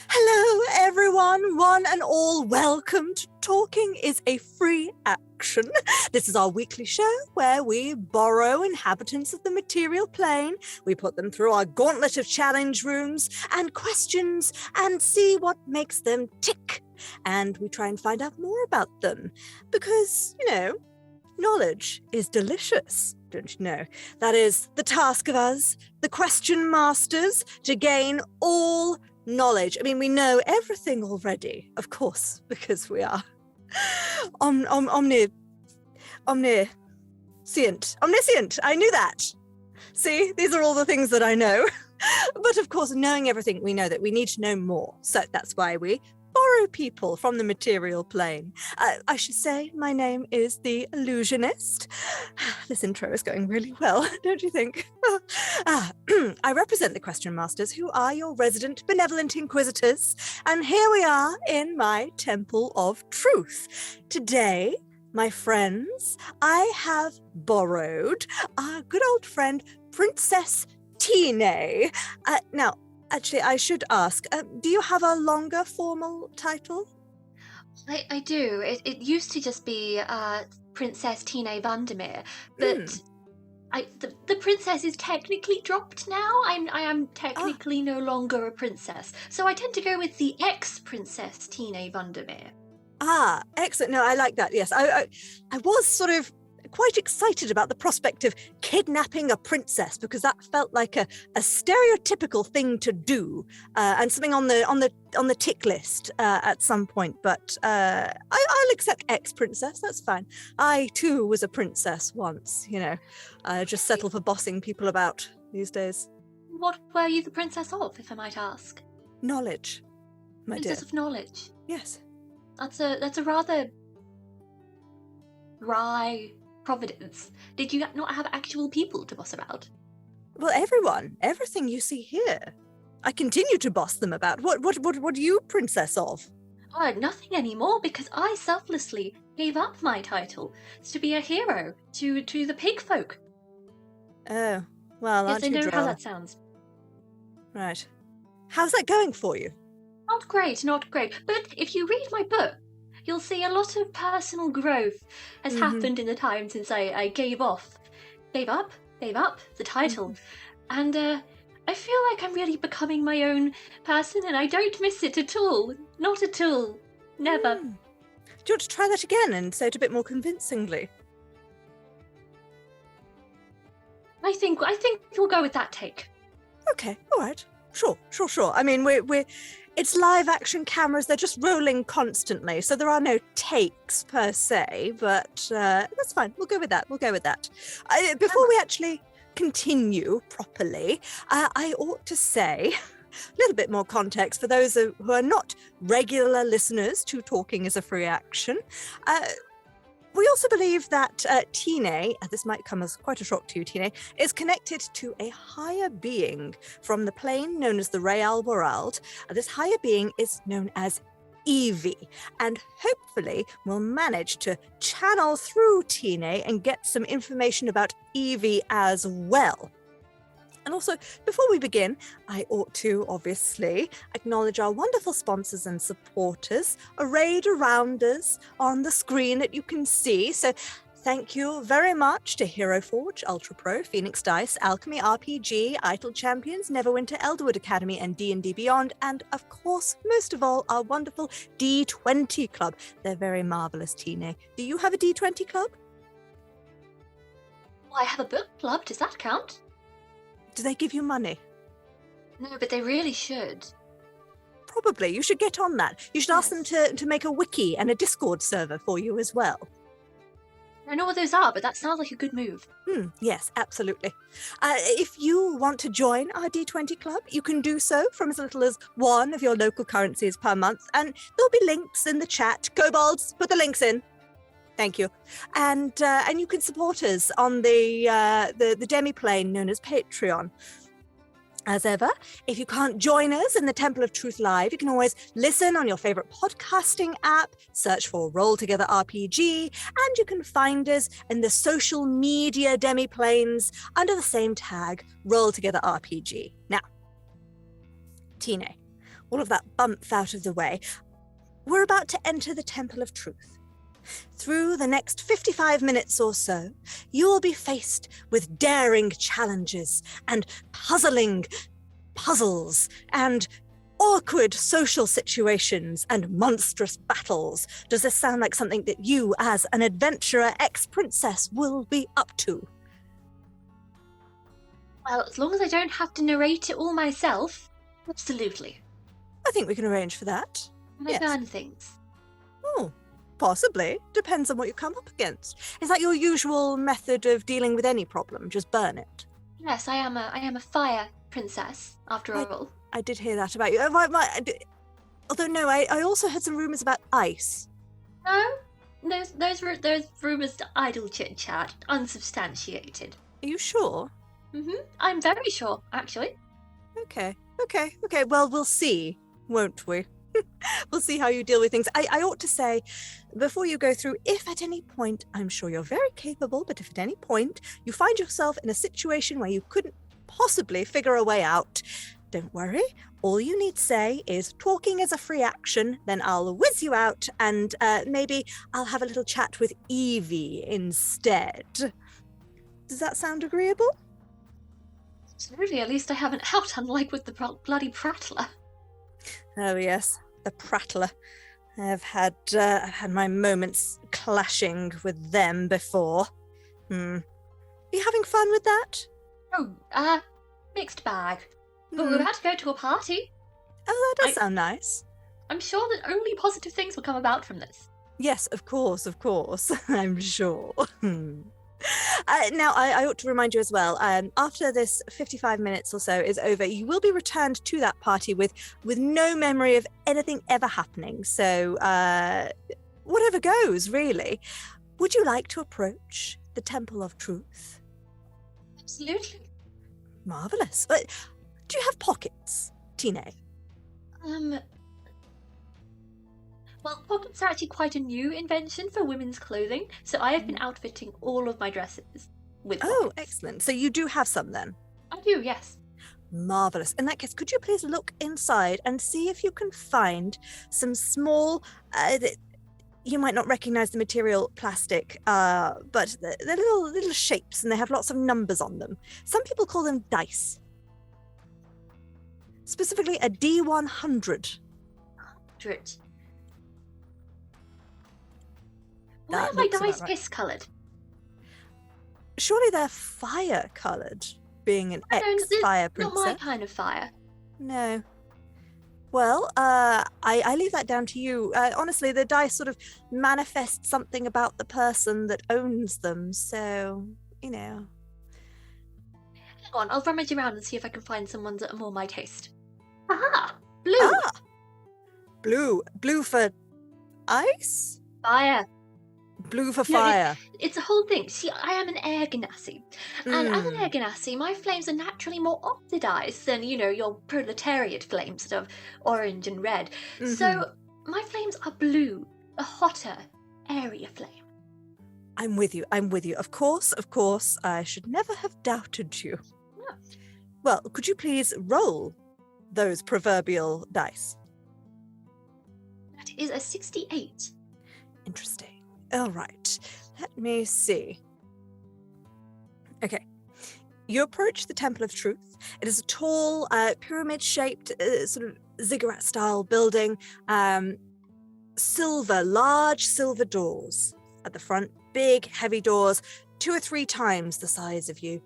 Hello, everyone, one and all. Welcome to Talking is a Free Action. This is our weekly show where we borrow inhabitants of the material plane. We put them through our gauntlet of challenge rooms and questions and see what makes them tick. And we try and find out more about them because, knowledge is delicious. Don't you know? That is the task of us, the question masters, to gain all knowledge. I mean, we know everything already, of course, because we are omniscient. I knew that. See, these are all the things that I know. But of course, knowing everything, we know that we need to know more. So that's why we borrow people from the material plane. I should say my name is the Illusionist. This intro is going really well, don't you think? I represent the Question Masters, who are your resident benevolent inquisitors, and here we are in my Temple of Truth. Today, my friends, I have borrowed our good old friend, Princess Tine. Now, actually, I should ask, do you have a longer formal title? I do. It used to just be Princess Tine Wandemeer, but the princess is technically dropped now. I am technically no longer a princess, so I tend to go with the ex-Princess Tine Wandemeer. Excellent. No, I like that. Yes, I was sort of quite excited about the prospect of kidnapping a princess because that felt like a stereotypical thing to do and something on the tick list at some point. But I'll accept ex-princess. That's fine. I too was a princess once. I just settle for bossing people about these days. What were you the princess of, if I might ask? Knowledge, my Princess dear. of knowledge. Yes. That's a rather wry providence. Did you not have actual people to boss about? Well, everything you see here, I continue to boss them about. What are you princess of? Oh, nothing anymore, because I selflessly gave up my title to be a hero to the pig folk. Oh, well, yes, I know how that sounds. Right. How's that going for you? Not great. But if you read my book, you'll see a lot of personal growth has happened in the time since I gave up the title. And I feel like I'm really becoming my own person, and I don't miss it at all. Not at all. Never. Do you want to try that again and say it a bit more convincingly? I think we'll go with that take. Okay, all right. Sure. I mean, it's live action cameras, they're just rolling constantly, so there are no takes per se, but that's fine. We'll go with that. Before we actually continue properly, I ought to say a little bit more context for those who are not regular listeners to Talking is a Free Action. We also believe that Tine, this might come as quite a shock to you, Tine, is connected to a higher being from the plane known as the Real World. This higher being is known as Evey, and hopefully we'll manage to channel through Tine and get some information about Evey as well. And also, before we begin, I ought to obviously acknowledge our wonderful sponsors and supporters arrayed around us on the screen that you can see. So thank you very much to Hero Forge, Ultra Pro, Phoenix Dice, Alchemy RPG, Idle Champions, Neverwinter, Elderwood Academy, and D&D Beyond. And of course, most of all, our wonderful D20 Club. They're very marvelous, Tine. Do you have a D20 Club? Well, I have a book club. Does that count? Do they give you money? No, but they really should. Probably. You should get on that. You should ask them to make a wiki and a Discord server for you as well. I know what those are, but that sounds like a good move. Yes, absolutely. If you want to join our D20 Club, you can do so from as little as one of your local currencies per month, and there'll be links in the chat. Kobolds, put the links in. Thank you. And you can support us on the demiplane known as Patreon. As ever, if you can't join us in the Temple of Truth Live, you can always listen on your favorite podcasting app, search for Roll Together RPG, and you can find us in the social media demiplanes under the same tag, Roll Together RPG. Now, Tine, all of that bump out of the way, we're about to enter the Temple of Truth. Through the next 55 minutes or so, you will be faced with daring challenges and puzzling puzzles and awkward social situations and monstrous battles. Does this sound like something that you, as an adventurer ex-princess, will be up to? Well, as long as I don't have to narrate it all myself, absolutely. I think we can arrange for that. Can I burn things? Oh, possibly. Depends on what you come up against. Is that your usual method of dealing with any problem? Just burn it? Yes, I am a fire princess, after all. I did hear that about you. Although, no, I also heard some rumours about ice. No, those rumours are idle chit-chat, unsubstantiated. Are you sure? I'm very sure, actually. Okay. Well, we'll see, won't we? We'll see how you deal with things. I ought to say, before you go through, if at any point, I'm sure you're very capable, but if at any point you find yourself in a situation where you couldn't possibly figure a way out, don't worry. All you need to say is talking is a free action, then I'll whiz you out and maybe I'll have a little chat with Evey instead. Does that sound agreeable? Absolutely, at least I have an out, unlike with the bloody prattler. Oh yes, the prattler. I've had my moments clashing with them before. Are you having fun with that? Oh, mixed bag. But we're about to go to a party. Oh, that does sound nice. I'm sure that only positive things will come about from this. Yes, of course. I'm sure. Now, I ought to remind you as well, after this 55 minutes or so is over, you will be returned to that party with no memory of anything ever happening. So, whatever goes, really. Would you like to approach the Temple of Truth? Absolutely. Marvellous. Do you have pockets, Tine? Well, pockets are actually quite a new invention for women's clothing, so I have been outfitting all of my dresses with pockets. Oh, excellent. So you do have some then? I do, yes. Marvellous. In that case, could you please look inside and see if you can find some small, you might not recognise the material plastic, but they're little shapes and they have lots of numbers on them. Some people call them dice. Specifically a D100. 100. Why are my dice piss-coloured? Surely they're fire-coloured, being an ex-fire princess. Not my kind of fire. No. Well, I leave that down to you. Honestly, the dice sort of manifest something about the person that owns them, so, you know. Hang on, I'll rummage around and see if I can find some ones that are more my taste. Aha! Blue! Ah! Blue for ice? Fire. Blue for fire. It's a whole thing. See, I am an air ganassi. And as an air ganassi, my flames are naturally more oxidized than, your proletariat flames that are orange and red. So my flames are blue, a hotter, airier flame. I'm with you. Of course. I should never have doubted you. No. Well, could you please roll those proverbial dice? That is a 68. Interesting. All right, let me see. Okay, you approach the Temple of Truth. It is a tall, pyramid-shaped, sort of ziggurat-style building. Large silver doors at the front. Big, heavy doors, 2 or 3 times the size of you.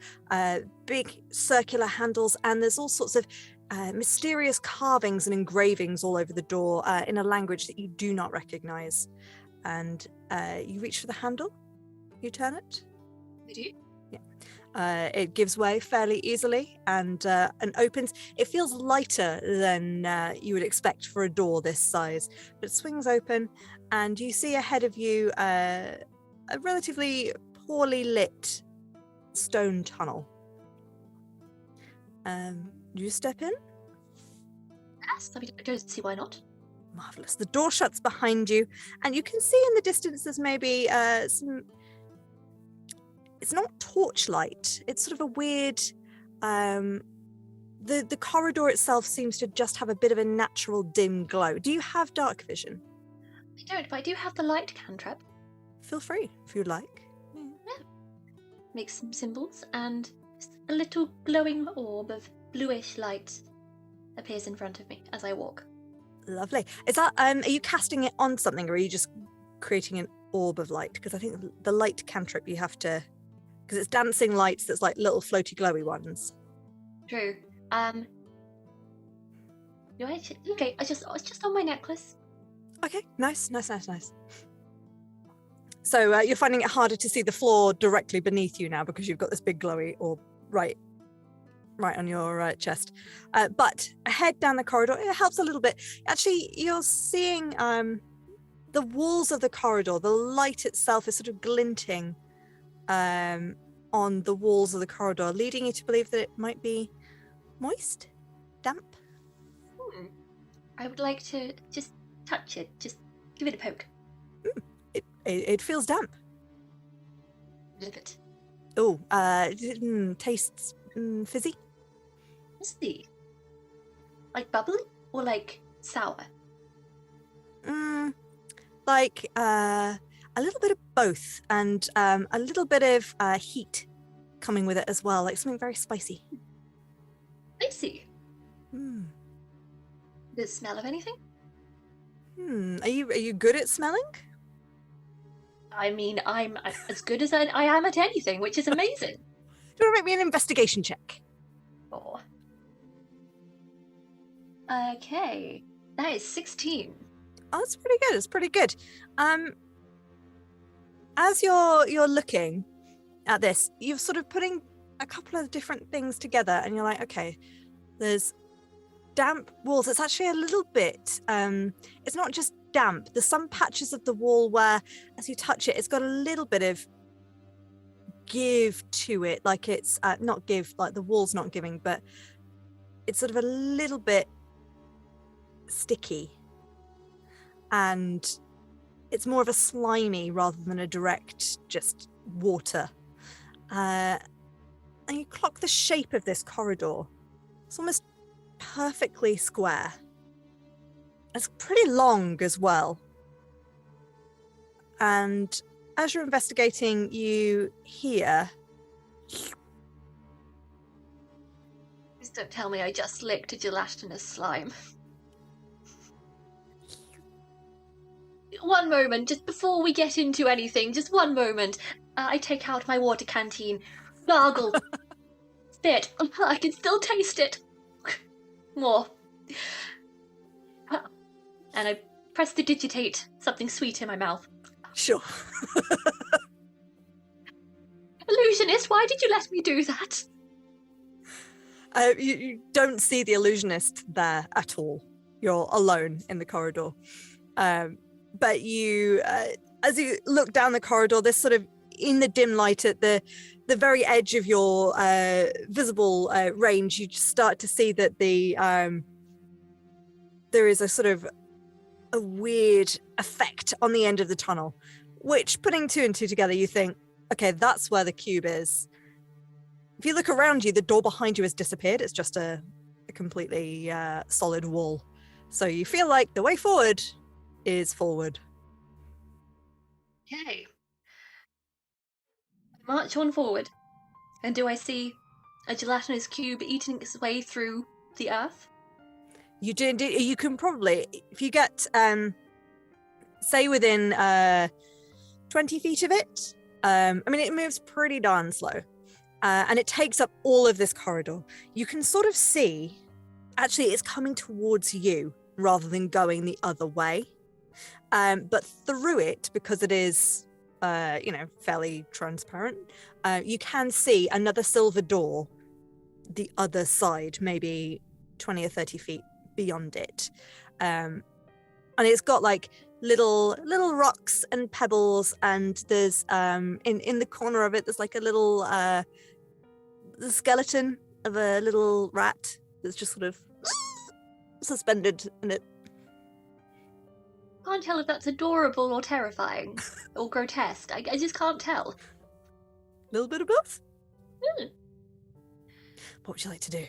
Big circular handles, and there's all sorts of mysterious carvings and engravings all over the door in a language that you do not recognize. And you reach for the handle, you turn it. I do. Yeah. It gives way fairly easily and opens. It feels lighter than you would expect for a door this size, but it swings open and you see ahead of you a relatively poorly lit stone tunnel. You step in? Yes, I don't see why not. Marvellous. The door shuts behind you, and you can see in the distance there's maybe some... It's not torchlight. It's sort of a weird the corridor itself seems to just have a bit of a natural dim glow. Do you have dark vision? I don't, but I do have the light cantrip. Feel free if you'd like. Yeah. Make some symbols, and a little glowing orb of bluish light appears in front of me as I walk. Lovely. Is that are you casting it on something, or are you just creating an orb of light? Because I think the light cantrip you have to, because it's dancing lights that's like little floaty glowy ones. True. Do I? Okay, it's just on my necklace. Okay, nice. So you're finding it harder to see the floor directly beneath you now because you've got this big glowy orb right on your chest. But ahead down the corridor, it helps a little bit. Actually, you're seeing the walls of the corridor. The light itself is sort of glinting on the walls of the corridor, leading you to believe that it might be moist, damp. I would like to just touch it, just give it a poke. It feels damp. A little bit. Oh, tastes fizzy. Fizzy? Like bubbly or like sour? Like a little bit of both, and a little bit of heat coming with it as well, like something very spicy. Spicy? The smell of anything? Are you good at smelling? I mean, I'm as good as I am at anything, which is amazing. Do you want to make me an investigation check? Oh. Okay. That is 16. Oh, that's pretty good. It's pretty good. As you're looking at this, you're sort of putting a couple of different things together, and you're like, okay, there's damp walls. It's actually a little bit, it's not just damp. There's some patches of the wall where, as you touch it, it's got a little bit of give to it, like it's not give, like the wall's not giving, but it's sort of a little bit sticky, and it's more of a slimy rather than a direct just water. And you clock the shape of this corridor. It's almost perfectly square. It's pretty long as well. And as you're investigating, you hear... Please don't tell me I just licked a gelatinous slime. One moment, just before we get into anything, just one moment. I take out my water canteen, gargle, spit. I can still taste it. More. And I press to digitate something sweet in my mouth. Sure. Illusionist, why did you let me do that? You don't see the illusionist there at all. You're alone in the corridor. But you, as you look down the corridor, this sort of in the dim light at the very edge of your visible range, you just start to see that there is a sort of a weird effect on the end of the tunnel, which, putting two and two together, you think, okay, that's where the cube is. If you look around you, the door behind you has disappeared. It's just a completely solid wall. So you feel like the way forward is forward. Okay. March on forward. And do I see a gelatinous cube eating its way through the earth? You do indeed. You can probably, if you get, say within 20 feet of it, I mean, it moves pretty darn slow. And it takes up all of this corridor. You can sort of see, actually, it's coming towards you rather than going the other way. But through it, because it is, fairly transparent, you can see another silver door the other side, maybe 20 or 30 feet beyond it. And it's got like little rocks and pebbles, and there's in the corner of it, there's like a little the skeleton of a little rat that's just sort of suspended in it. Can't tell if that's adorable or terrifying or grotesque. I just can't tell. A little bit of both. What would you like to do?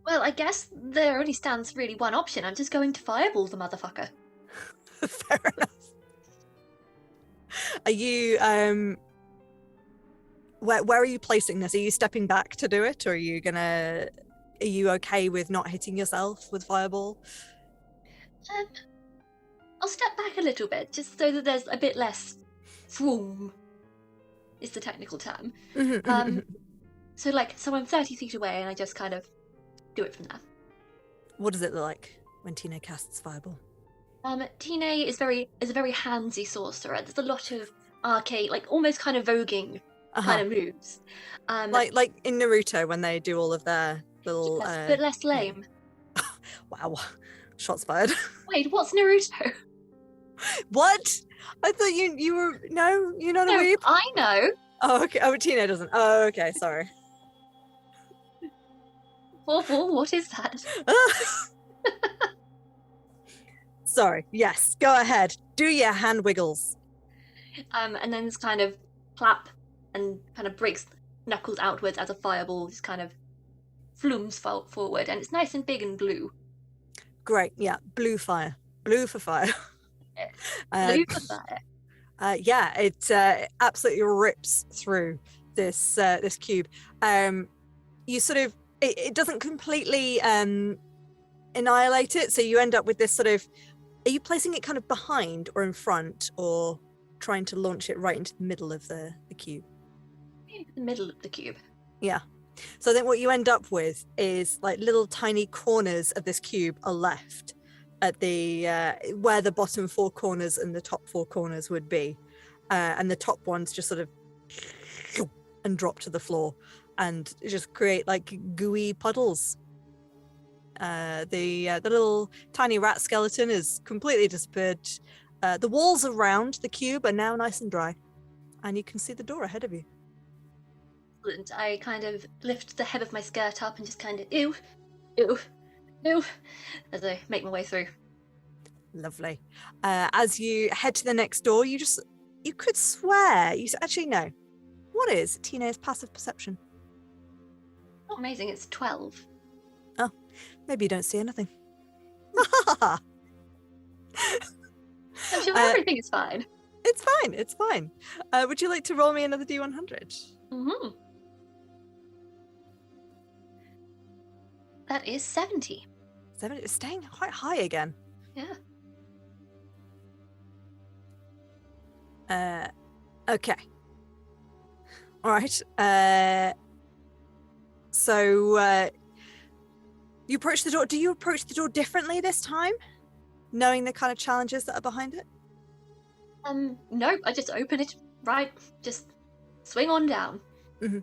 Well, I guess there only stands really one option. I'm just going to fireball the motherfucker. Fair enough. Are you where are you placing this? Are you stepping back to do it, or are you okay with not hitting yourself with fireball? I'll step back a little bit, just so that there's a bit less swoom, is the technical term. So I'm 30 feet away, and I just kind of do it from there. What does it look like when Tina casts fireball? Tine is a very handsy sorcerer. There's a lot of arcade, almost kind of voguing kind of moves. Like in Naruto when they do all of their little but less lame. Yeah. Wow. Shots fired. Wait, what's Naruto? What? I thought you were you're not a weeb? I know. Oh, okay. Oh, Tina doesn't. Oh, okay, sorry. What is that? Sorry. Yes, go ahead. Do your hand wiggles. And then this kind of clap and kind of breaks knuckles outwards as a fireball just kind of flooms forward, and it's nice and big and blue. Great. Yeah, blue fire. Blue for fire. Blue for fire. Yeah, it absolutely rips through this cube. You sort of it doesn't completely annihilate it, so you end up with this sort of. Are you placing it kind of behind or in front, or trying to launch it right into the middle of the cube? The middle of the cube. Yeah. So I think what you end up with is like little tiny corners of this cube are left at the where the bottom four corners and the top four corners would be, and the top ones just sort of and drop to the floor and just create like gooey puddles. The little tiny rat skeleton is completely disappeared. The walls around the cube are now nice and dry, and you can see the door ahead of you. Excellent. I kind of lift the hem of my skirt up and just kind of ew, ew, ew, as I make my way through. Lovely. As you head to the next door, you could swear actually no. What is Tina's passive perception? Not amazing. It's 12. Oh, maybe you don't see anything. I'm sure everything is fine. It's fine. It's fine. Would you like to roll me another D100? Mm-hmm. That is 70. 70. It's staying quite high again. Yeah. Okay. All right. So you approach the door. Do you approach the door differently this time, knowing the kind of challenges that are behind it? No, I just open it, right? Just swing on down. Mm-hmm.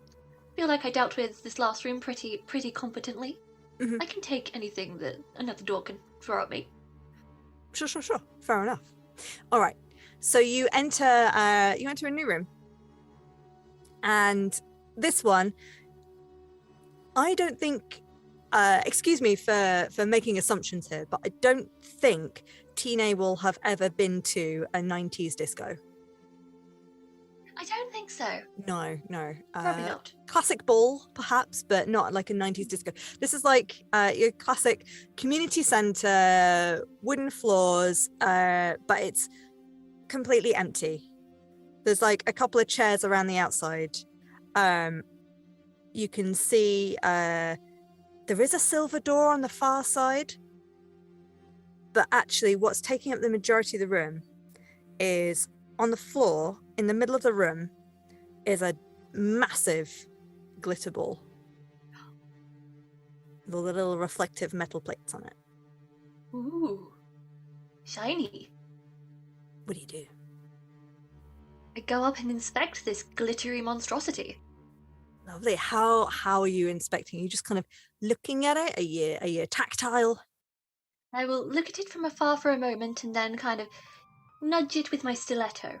Feel like I dealt with this last room pretty competently. Mm-hmm. I can take anything that another door can throw at me. Sure. Fair enough. All right. So you enter a new room, and this one, I don't think. Excuse me for making assumptions here, but I don't think Tina will have ever been to a 90s disco. I don't think so. No. Probably not. Classic ball, perhaps, but not like a 90s disco. This is like your classic community centre, wooden floors, but it's completely empty. There's like a couple of chairs around the outside. You can see there is a silver door on the far side, but actually what's taking up the majority of the room is on the floor in the middle of the room is a massive glitter ball with all the little reflective metal plates on it. Ooh, shiny. What do you do? I go up and inspect this glittery monstrosity. Lovely. How are you inspecting? Are you just kind of looking at it? Are you tactile? I will look at it from afar for a moment and then kind of nudge it with my stiletto.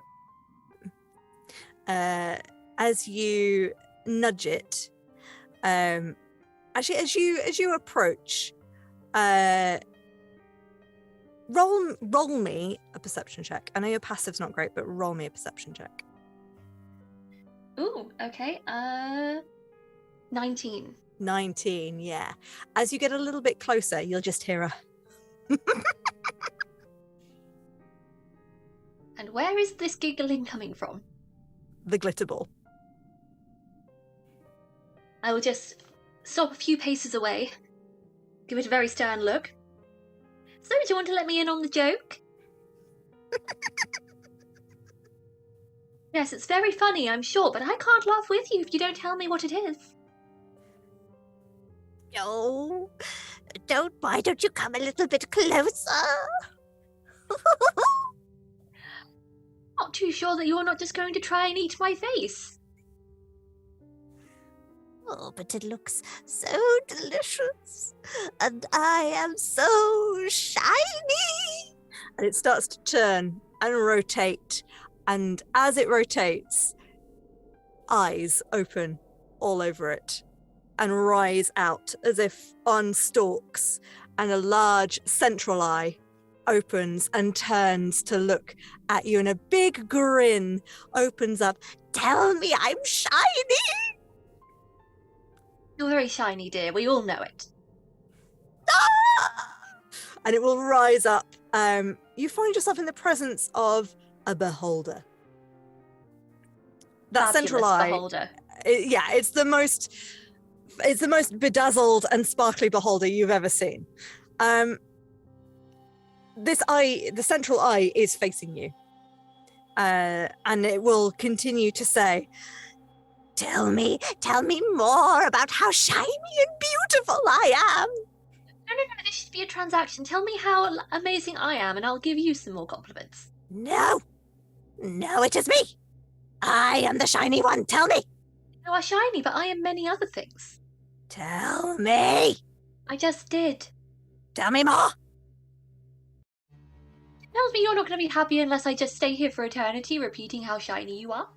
As you nudge it, actually, as you approach, roll me a perception check. I know your passive's not great, but roll me a perception check. Ooh, okay. 19. 19, yeah. As you get a little bit closer, you'll just hear a... And where is this giggling coming from? the glitter ball. I will just stop a few paces away, give it a very stern look. So, do you want to let me in on the joke? Yes, it's very funny, I'm sure, but I can't laugh with you if you don't tell me what it is. No, why don't you come a little bit closer? Not too sure that you're not just going to try and eat my face. Oh, but it looks so delicious, and I am so shiny. And it starts to turn and rotate, and as it rotates, eyes open all over it and rise out as if on stalks, and a large central eye opens and turns to look at you, and a big grin opens up. Tell me I'm shiny! You're very shiny, dear. We all know it. Ah! And it will rise up. You find yourself in the presence of a beholder. That Fabulous central eye. beholder. It's the most bedazzled and sparkly beholder you've ever seen. This eye, the central eye, is facing you. And it will continue to say, Tell me more about how shiny and beautiful I am. No, this should be a transaction. Tell me how amazing I am, and I'll give you some more compliments. No, it is me. I am the shiny one. Tell me. You are shiny, but I am many other things. Tell me. I just did. Tell me more. It tells me you're not going to be happy unless I just stay here for eternity, repeating how shiny you are.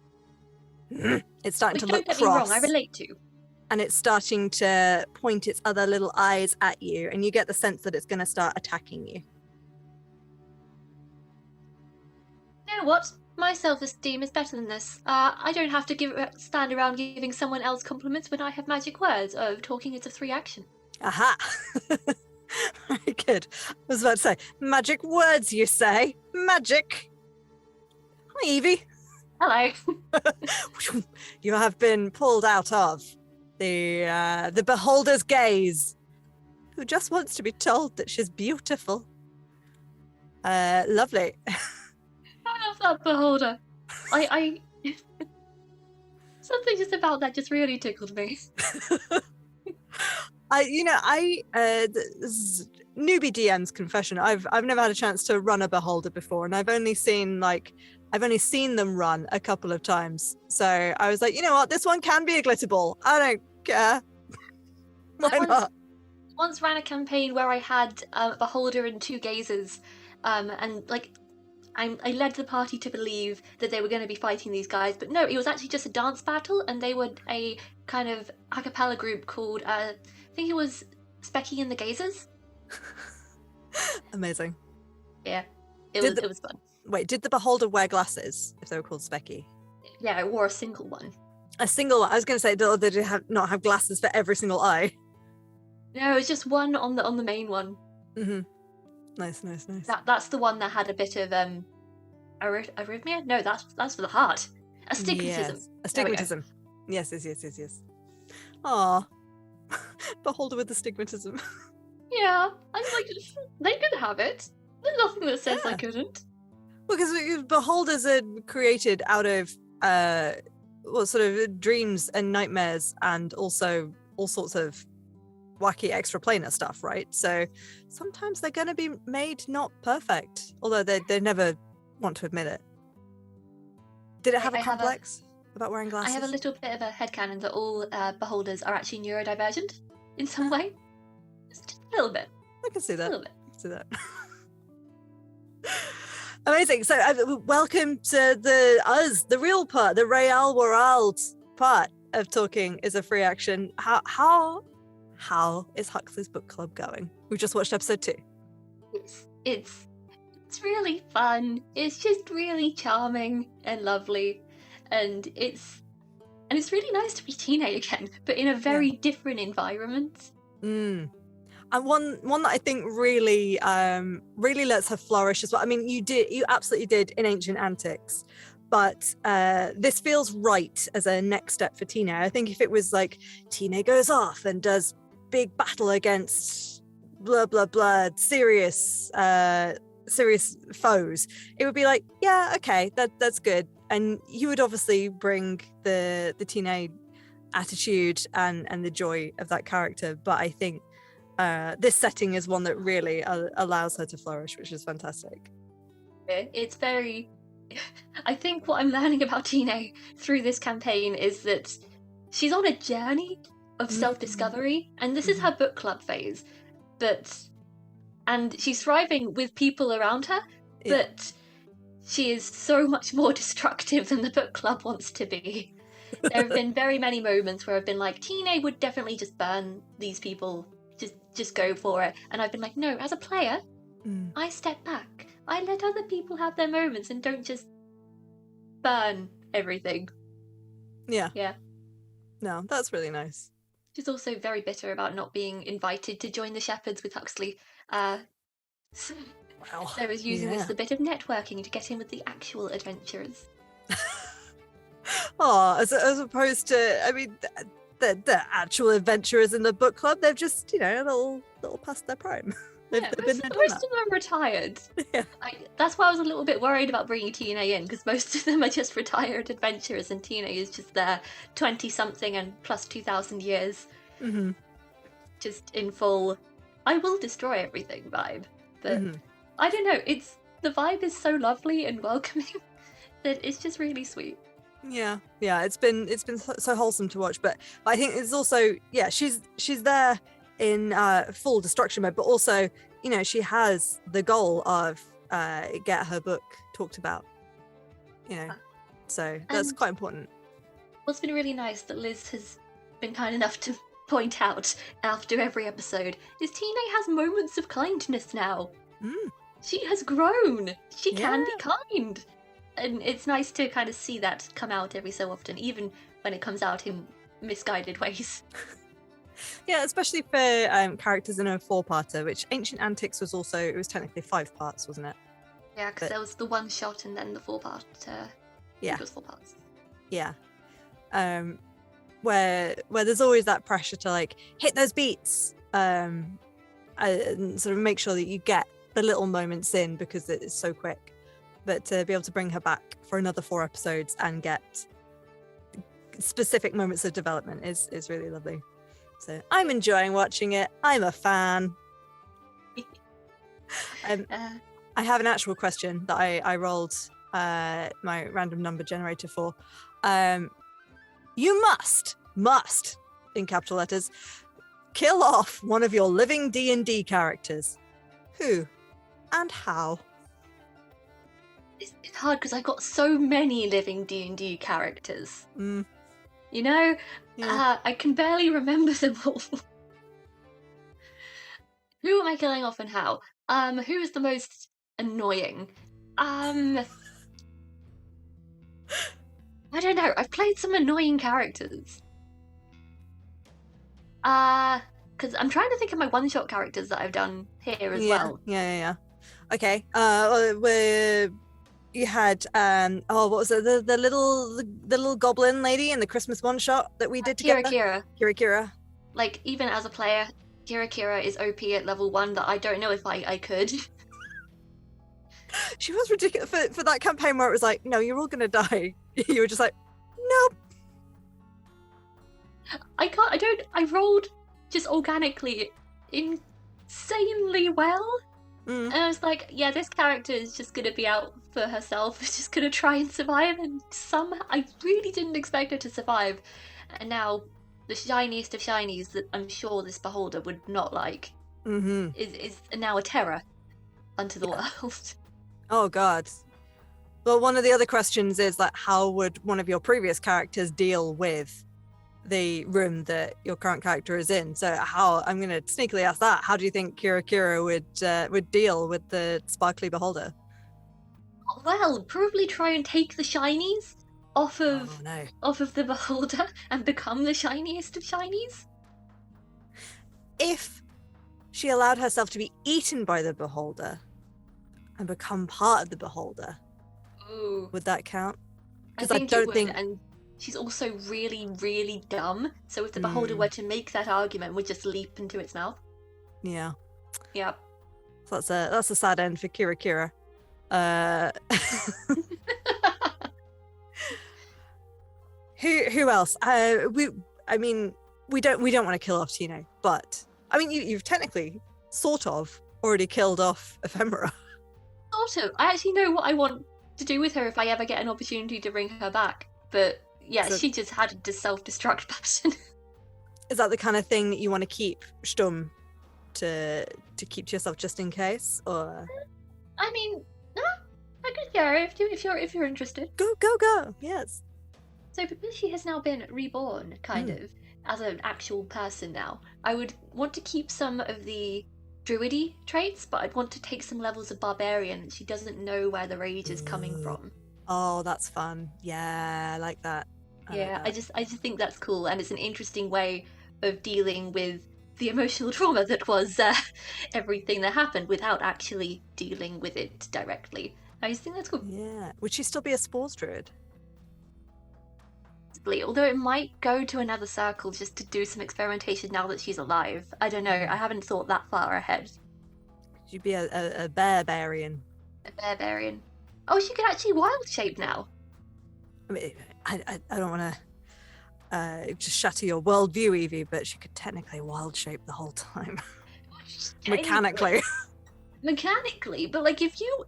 It's starting to look cross. cross. Don't get me wrong, I relate to. And it's starting to point its other little eyes at you, and you get the sense that it's going to start attacking you. You know what? My self-esteem is better than this. I don't have to stand around giving someone else compliments when I have magic words. Talking is a free action. Aha! Very good. I was about to say, magic words, you say? Magic. Hi, Evey. Hello. You have been pulled out of the beholder's gaze, who just wants to be told that she's beautiful. Lovely. I love that beholder. I something just about that just really tickled me. Newbie DM's confession. I've never had a chance to run a beholder before, and I've only seen them run a couple of times. So I was like, you know what, this one can be a glitter ball. I don't care. Why not? Once ran a campaign where I had a beholder and two gazers, and like I led the party to believe that they were going to be fighting these guys, but no, it was actually just a dance battle, and they were a kind of a cappella group called I think it was Specky and the Gazers. Amazing. Yeah, it was fun. Wait, did the beholder wear glasses if they were called Specky? Yeah, I wore a single one. A single one? I was going to say, did they not have glasses for every single eye? No, it was just one on the main one. Mm-hmm. Nice. That's the one that had a bit of arrhythmia. No, that's for the heart. Astigmatism. Yes. Astigmatism. Yes. Aw, beholder with astigmatism. Yeah, I'm like, they could have it. There's nothing that says I couldn't. Well, because beholders are created out of sort of dreams and nightmares, and also all sorts of wacky extraplanar stuff, right? So sometimes they're going to be made not perfect, although they never want to admit it. Did it have a complex about wearing glasses? I have a little bit of a headcanon that all beholders are actually neurodivergent in some way. Just a little bit. I can see that. A little bit. I can see that. Amazing. So welcome to the real part, the Real World part of Talking is a Free Action. How is Huxley's book club going? We've just watched episode 2. It's really fun. It's just really charming and lovely, and And it's really nice to be Tine again, but in a very different environment. And one that I think really lets her flourish as well. I mean, you absolutely did in Ancient Antics, but this feels right as a next step for Tine. I think if it was like Tine goes off and does big battle against blah blah blah serious foes, it would be like, yeah, okay, that's good. And you would obviously bring the Tine attitude and the joy of that character, but I think this setting is one that really allows her to flourish, which is fantastic. It's very... I think what I'm learning about Tine through this campaign is that she's on a journey of self-discovery, and this is her book club phase, and she's thriving with people around her, but she is so much more destructive than the book club wants to be. There have been very many moments where I've been like, Tine would definitely just burn these people, just go for it. And I've been like, no, as a player, I step back. I let other people have their moments and don't just burn everything. Yeah. Yeah. No, that's really nice. She's also very bitter about not being invited to join the Shepherds with Huxley. So I was using this as a bit of networking to get in with the actual adventurers. Oh, as opposed to, I mean, the actual adventurers in the book club, they've just, a little past their prime. They've been there, most of them are retired. Yeah. That's why I was a little bit worried about bringing Tine in, because most of them are just retired adventurers, and Tine is just there 20-something and plus 2,000 years. Just in full, I will destroy everything vibe. But I don't know, the vibe is so lovely and welcoming that it's just really sweet. Yeah, it's been so wholesome to watch, but I think it's also, she's there in full destruction mode, but also, she has the goal of get her book talked about, so that's quite important. What's been really nice that Liz has been kind enough to point out after every episode is Tine has moments of kindness now. She has grown. She can be kind. And it's nice to kind of see that come out every so often, even when it comes out in misguided ways. Yeah, especially for characters in a 4-parter, which Ancient Antics was also, it was technically 5 parts, wasn't it? Yeah, because there was the 1-shot and then the 4-part. Yeah. It was 4 parts. Yeah. Where there's always that pressure to like hit those beats and sort of make sure that you get the little moments in because it's so quick. But to be able to bring her back for another 4 episodes and get specific moments of development is really lovely. So I'm enjoying watching it. I'm a fan. I have an actual question that I rolled my random number generator for. You must, in capital letters, kill off one of your living D&D characters. Who and how? It's hard because I've got so many living D&D characters. I can barely remember them all. Who am I killing off and how? Who is the most annoying? I don't know. I've played some annoying characters. Because I'm trying to think of my one-shot characters that I've done here as well. Yeah. Okay. You had what was it? The little goblin lady in the Christmas one-shot that we did together. Kira. Like, even as a player, Kira is OP at level 1 that I don't know if I could. She was ridiculous for that campaign where it was like, no, you're all gonna die. You were just like, nope. I rolled just organically insanely well. And I was like, yeah, this character is just gonna be out for herself. It's just gonna try and survive, and somehow I really didn't expect her to survive. And now the shiniest of shinies that I'm sure this beholder would not like is now a terror unto the world. Oh god. Well, one of the other questions is like, how would one of your previous characters deal with the room that your current character is in? So I'm going to sneakily ask that. How do you think Kira would deal with the sparkly beholder? Well, probably try and take the shinies off of Oh no. off of the beholder and become the shiniest of shinies? If she allowed herself to be eaten by the beholder and become part of the beholder, Ooh. would that count? I Because I think it don't would, think. and she's also really, really dumb. So if the beholder were to make that argument, would just leap into its mouth. Yeah. Yeah. So that's a sad end for Kira Kira. Who else? We don't want to kill off Tino, but I mean you've technically sort of already killed off Ephemera. Sort of. I actually know what I want to do with her if I ever get an opportunity to bring her back. But yeah, So- she just had a self-destruct pattern. Is that the kind of thing that you want to keep Stum to keep to yourself just in case, or I mean, I could share it if you're interested. go? Yes. So because she has now been reborn, kind of, as an actual person now, I would want to keep some of the druidy traits, but I'd want to take some levels of barbarian. She doesn't know where the rage is coming from. Oh, that's fun. Yeah, I like that. I just think that's cool, and it's an interesting way of dealing with the emotional trauma that was everything that happened without actually dealing with it directly. I just think that's cool. Yeah. Would she still be a spores druid? Although it might go to another circle just to do some experimentation now that she's alive. I don't know. I haven't thought that far ahead. She'd be a barbarian. A barbarian. Oh, she can actually wild shape now. I mean, I don't want to just shatter your worldview, Evey, but she could technically wild shape the whole time. Mechanically. Mechanically, but like if you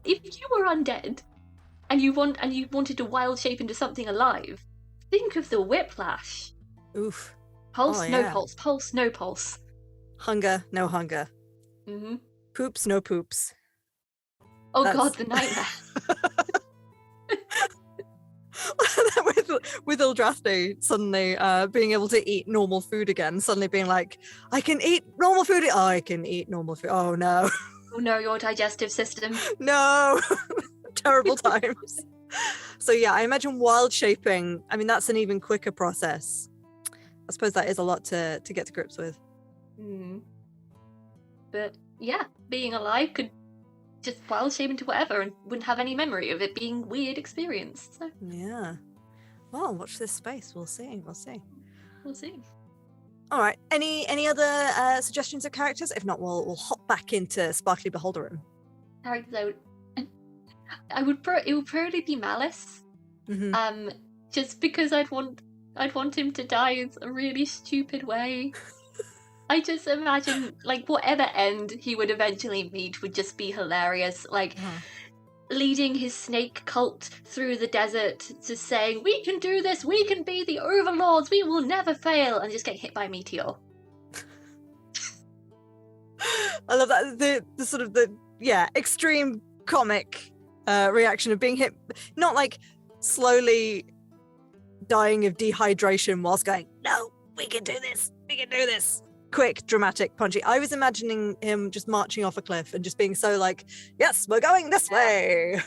were undead and you wanted to wild shape into something alive, think of the whiplash. Oof. Pulse, Oh, no yeah. pulse. Pulse, no pulse. Hunger, no hunger. Mm-hmm. Poops, no poops. Oh god, the nightmare. with Eldraste suddenly being able to eat normal food again, suddenly being like, I can eat normal food. Oh, I can eat normal food. Oh no. Oh no, your digestive system. No. Terrible times. So yeah, I imagine wild shaping, I mean, that's an even quicker process. I suppose that is a lot to get to grips with. But yeah, being alive could just wild shape into whatever and wouldn't have any memory of it being weird experience. So Yeah. Well, watch this space. We'll see. we'll see. All right. Any other suggestions of characters? If not, we'll hop back into Sparkly Beholder Room. Characters it would probably be Malice. Mm-hmm. Just because I'd want him to die in a really stupid way. I just imagine like whatever end he would eventually meet would just be hilarious. Like leading his snake cult through the desert, just saying, "We can do this. We can be the overlords. We will never fail," and just get hit by a meteor. I love that the sort of the extreme comic reaction of being hit, not like slowly dying of dehydration whilst going, "No, we can do this. We can do this." Quick, dramatic, punchy. I was imagining him just marching off a cliff and just being so like, "Yes, we're going this way."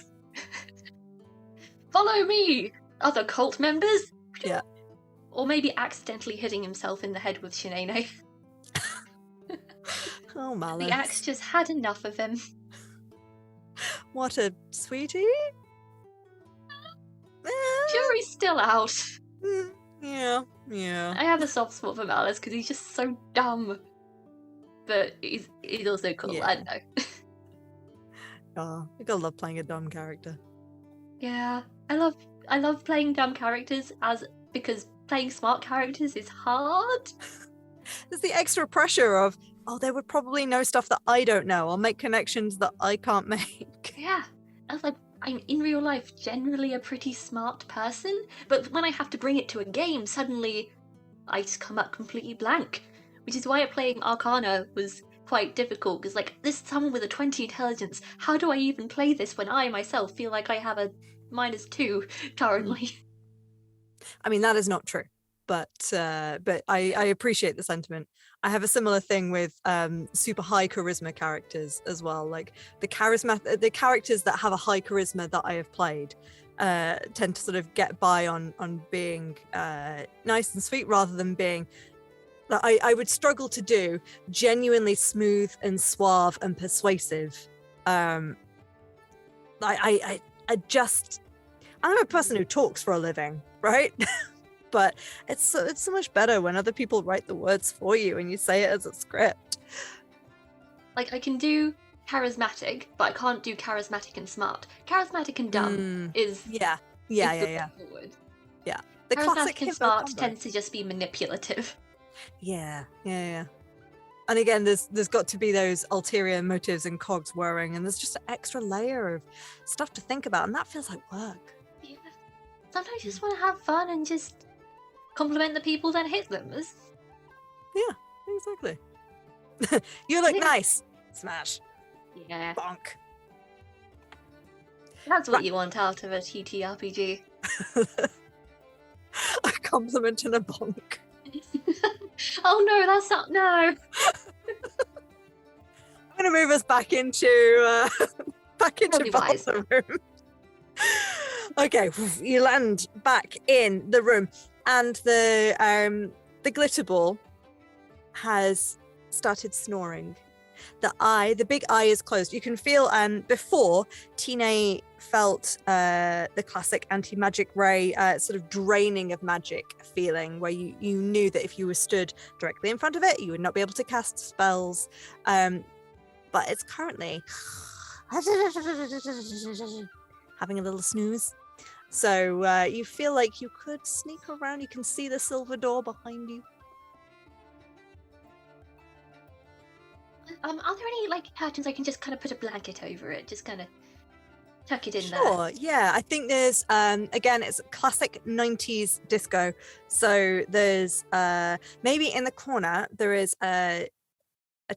Follow me, other cult members. Yeah. Or maybe accidentally hitting himself in the head with Shanae. Oh, Malice. The axe just had enough of him. What a sweetie. Jury's still out. Yeah. I have a soft spot for Malice because he's just so dumb. But he's also cool. Yeah. I don't know. Oh, you gotta love playing a dumb character. Yeah, I love playing dumb characters because playing smart characters is hard. There's the extra pressure of, they would probably know stuff that I don't know. I'll make connections that I can't make. Yeah, I was like, I'm in real life generally a pretty smart person, but when I have to bring it to a game, suddenly I just come up completely blank. Which is why playing Arcana was quite difficult, because like, this is someone with a 20 intelligence. How do I even play this when I myself feel like I have a -2 currently? I mean, that is not true, but I appreciate the sentiment. I have a similar thing with super high charisma characters as well. Like the characters that have a high charisma that I have played tend to sort of get by on being nice and sweet rather than being. I would struggle to do genuinely smooth and suave and persuasive. I'm a person who talks for a living, right? But it's so much better when other people write the words for you and you say it as a script. Like, I can do charismatic, but I can't do charismatic and smart. Charismatic and dumb is yeah. Forward. Yeah. The Charismatic classic and hippo smart combo. tends to just be manipulative. Yeah. And again, there's got to be those ulterior motives and cogs whirring, and there's just an extra layer of stuff to think about, and that feels like work. Yeah. Sometimes you just want to have fun and just compliment the people that hit them. Yeah, exactly. You look nice. Smash. Yeah. Bonk. That's what you want out of a TTRPG. A compliment and a bonk. Oh no, that's not. No. I'm going to move us back into the room. Okay, you land back in the room, and the glitter ball has started snoring. The big eye is closed. You can feel before Tine felt the classic anti-magic ray sort of draining of magic feeling, where you knew that if you were stood directly in front of it, you would not be able to cast spells. But it's currently having a little snooze. So you feel like you could sneak around. You can see the silver door behind you. Are there any like curtains I can just kind of put a blanket over it, just kind of tuck it in there? Sure, yeah. I think there's again, it's classic 90s disco. So there's maybe in the corner there is a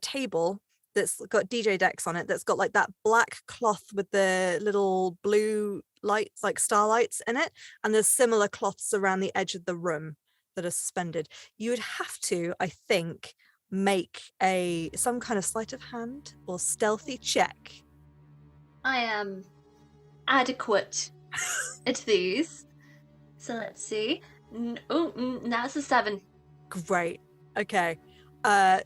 table that's got DJ decks on it, that's got like that black cloth with the little blue lights, like starlights in it, and there's similar cloths around the edge of the room that are suspended. You would have to, I think, make some kind of sleight of hand or stealthy check. I am adequate at these. So let's see. That's a 7. Great. Okay.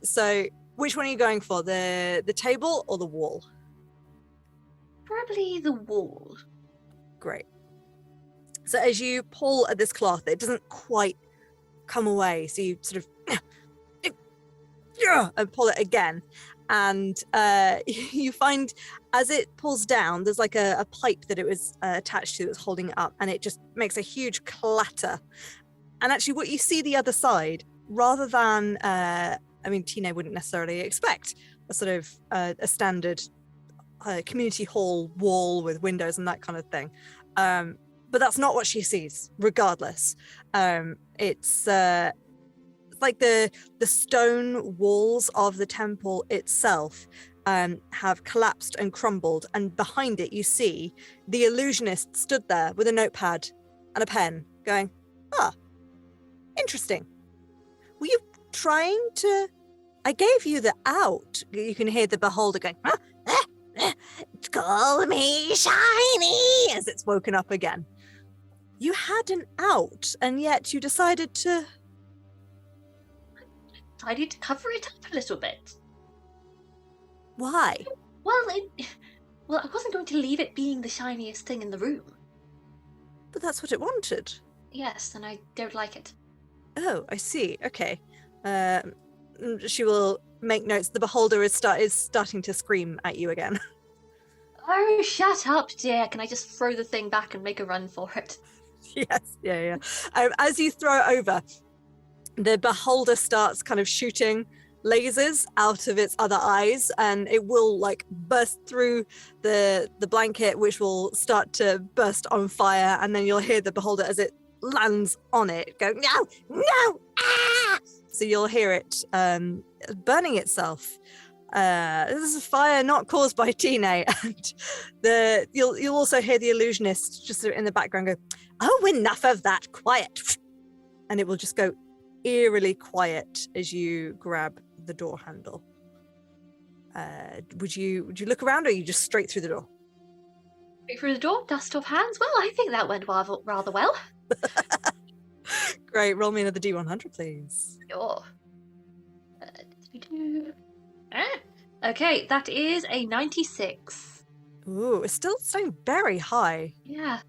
So which one are you going for? The table or the wall? Probably the wall. Great. So as you pull at this cloth, it doesn't quite come away. So you sort of and pull it again. And you find as it pulls down, there's like a pipe that it was attached to that's holding it up, and it just makes a huge clatter. And actually what you see the other side, rather than, Tine wouldn't necessarily expect a sort of a standard community hall wall with windows and that kind of thing. But that's not what she sees, regardless. It's like the stone walls of the temple itself have collapsed and crumbled, and behind it you see the illusionist stood there with a notepad and a pen going, interesting. Were you trying to... I gave you the out. You can hear the beholder going, call me shiny, as it's woken up again. You had an out, and yet you decided to... I need to cover it up a little bit. Why? Well, I wasn't going to leave it being the shiniest thing in the room. But that's what it wanted. Yes, and I don't like it. Oh, I see. Okay. She will make notes. The beholder is starting to scream at you again. Oh, shut up, dear. Can I just throw the thing back and make a run for it? Yes, yeah. As you throw it over, the beholder starts kind of shooting lasers out of its other eyes, and it will like burst through the blanket, which will start to burst on fire, and then you'll hear the beholder as it lands on it go, no, ah! So you'll hear it burning itself. This is a fire not caused by Tine, and you'll also hear the illusionist just in the background go, oh, enough of that, quiet. And it will just go eerily quiet as you grab the door handle. Would you look around, or are you just straight through the door? Straight through the door, dust off hands. Well, I think that went rather well. Great. Roll me another D100, please. Sure. Okay, that is a 96. Ooh, it's still staying very high. Yeah.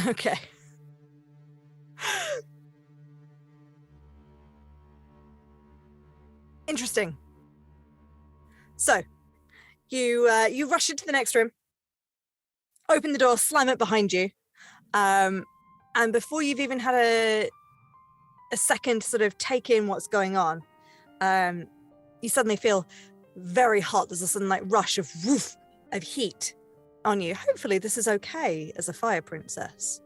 Okay. Interesting. So, you rush into the next room, open the door, slam it behind you, and before you've even had a second to sort of take in what's going on, you suddenly feel very hot. There's a sudden like rush of woof of heat on you. Hopefully this is okay as a fire princess.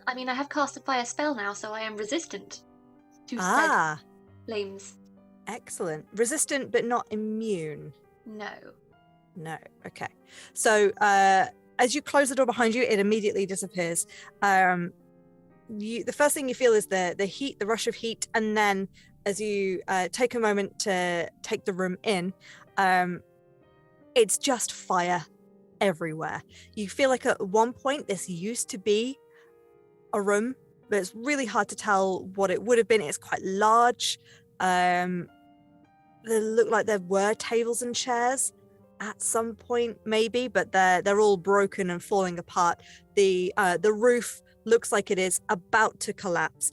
I mean, I have cast a fire spell now, so I am resistant to said flames. Excellent. Resistant but not immune. No. Okay. So as you close the door behind you, it immediately disappears. The first thing you feel is the heat, the rush of heat, and then as you take a moment to take the room in, it's just fire everywhere. You feel like at one point this used to be a room, but it's really hard to tell what it would have been. It's quite large. They look like there were tables and chairs at some point, maybe, but they're all broken and falling apart. The roof looks like it is about to collapse.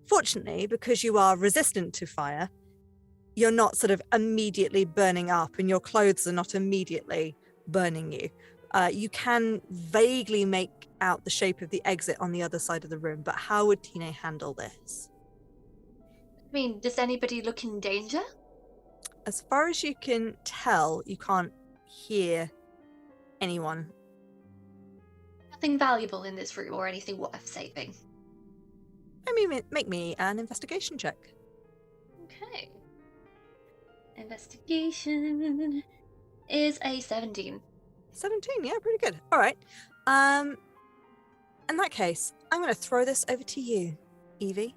Fortunately, because you are resistant to fire, you're not sort of immediately burning up, and your clothes are not immediately burning you. You can vaguely make out the shape of the exit on the other side of the room, but how would Tine handle this? I mean, does anybody look in danger? As far as you can tell, you can't hear anyone. Nothing valuable in this room or anything worth saving. I mean, make me an investigation check. Okay. Investigation is a 17. 17, yeah, pretty good. All right. In that case, I'm going to throw this over to you, Evey.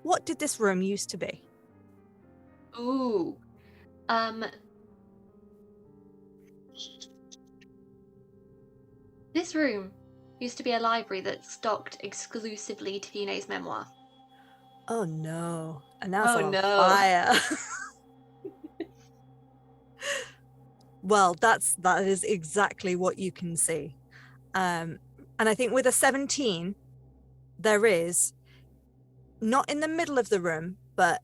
What did this room used to be? Ooh. This room used to be a library that stocked exclusively Tine's memoir. Oh no. And now it's on no. fire. Well, that is exactly what you can see. And I think with a 17, there is, not in the middle of the room, but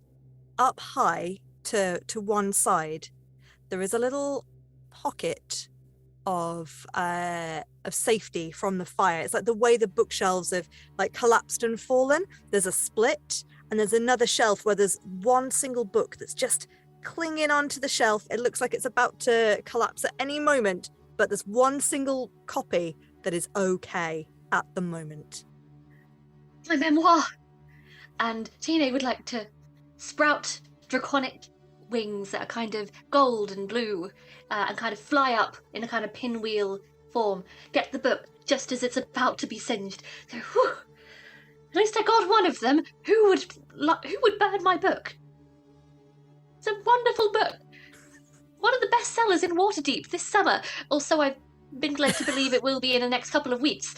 up high to one side, there is a little pocket of safety from the fire. It's like the way the bookshelves have like collapsed and fallen. There's a split, and there's another shelf where there's one single book that's just clinging onto the shelf. It looks like it's about to collapse at any moment, but there's one single copy that is okay at the moment. My memoir! And Tine would like to sprout draconic wings that are kind of gold and blue and kind of fly up in a kind of pinwheel form. Get the book just as it's about to be singed. So, whew, at least I got one of them. Who would burn my book? It's a wonderful book. One of the best sellers in Waterdeep this summer. Also, I've been led to believe it will be in the next couple of weeks.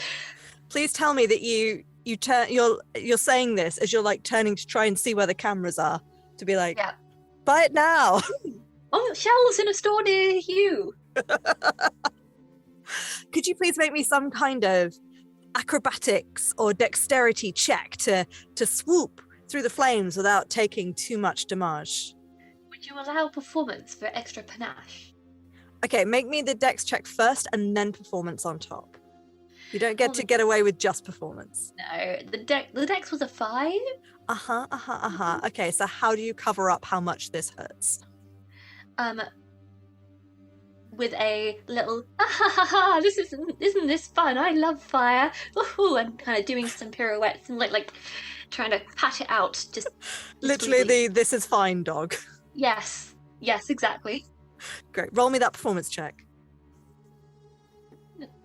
Please tell me that you're saying this as you're like turning to try and see where the cameras are, to be like, yeah. Buy it now. On shelves in a store near you. Could you please make me some kind of acrobatics or dexterity check to swoop through the flames without taking too much damage? Would you allow performance for extra panache? Okay, make me the dex check first and then performance on top. You don't get to get away with just performance. No, the dex was a 5. Okay, so how do you cover up how much this hurts? With a little isn't this fun? I love fire. Ooh, and kind of doing some pirouettes and like trying to pat it out. Just literally the this is fine dog. Yes, exactly. Great. Roll me that performance check.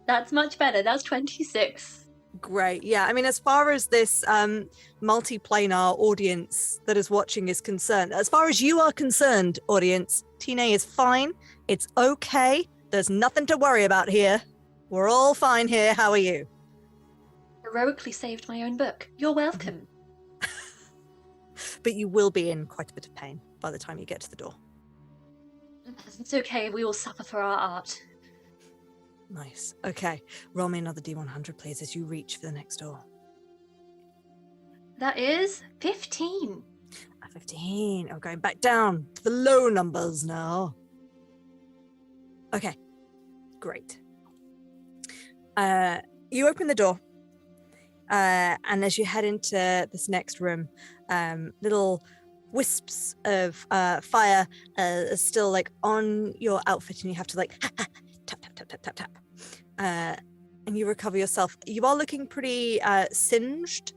That's much better. That's 26. Great. Yeah, I mean, as far as this multiplanar audience that is watching is concerned, as far as you are concerned, audience, Tine is fine. It's okay. There's nothing to worry about here. We're all fine here. How are you? Heroically saved my own book. You're welcome. But you will be in quite a bit of pain by the time you get to the door. It's okay. We all suffer for our art. Nice. Okay. Roll me another D100, please, as you reach for the next door. That is 15. A 15. I'm going back down to the low numbers now. Okay. Great. You open the door. And as you head into this next room, little wisps of fire are still like on your outfit, and you have to like tap, tap, tap, tap, tap, tap. And you recover yourself. You are looking pretty singed.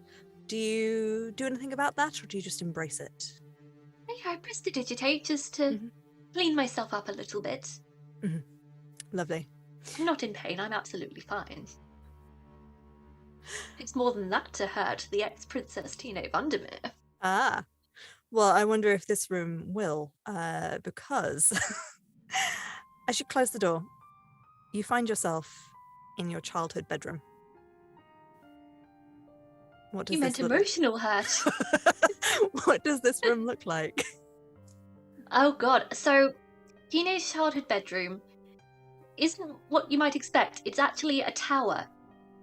Do you do anything about that, or do you just embrace it? Yeah, I prestidigitate just to clean myself up a little bit. Lovely. I'm not in pain. I'm absolutely fine. It's more than that to hurt the ex-Princess Tine Wandemeer. Ah. Well, I wonder if this room will, because as you close the door, you find yourself in your childhood bedroom. What does You meant this look emotional hurt. What does this room look like? Oh god, so teenage childhood bedroom isn't what you might expect. It's actually a tower.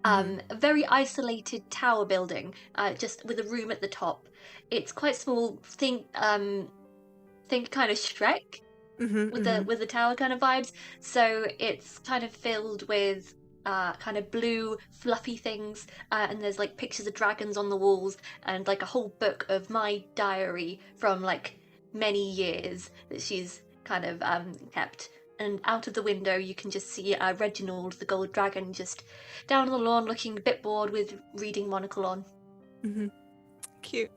A very isolated tower building, just with a room at the top. It's quite small. Think kind of Shrek with the tower kind of vibes. So it's kind of filled with kind of blue fluffy things, and there's like pictures of dragons on the walls, and like a whole book of my diary from like many years that she's kind of kept. And out of the window you can just see Reginald the gold dragon just down on the lawn looking a bit bored with reading monocle on. Cute.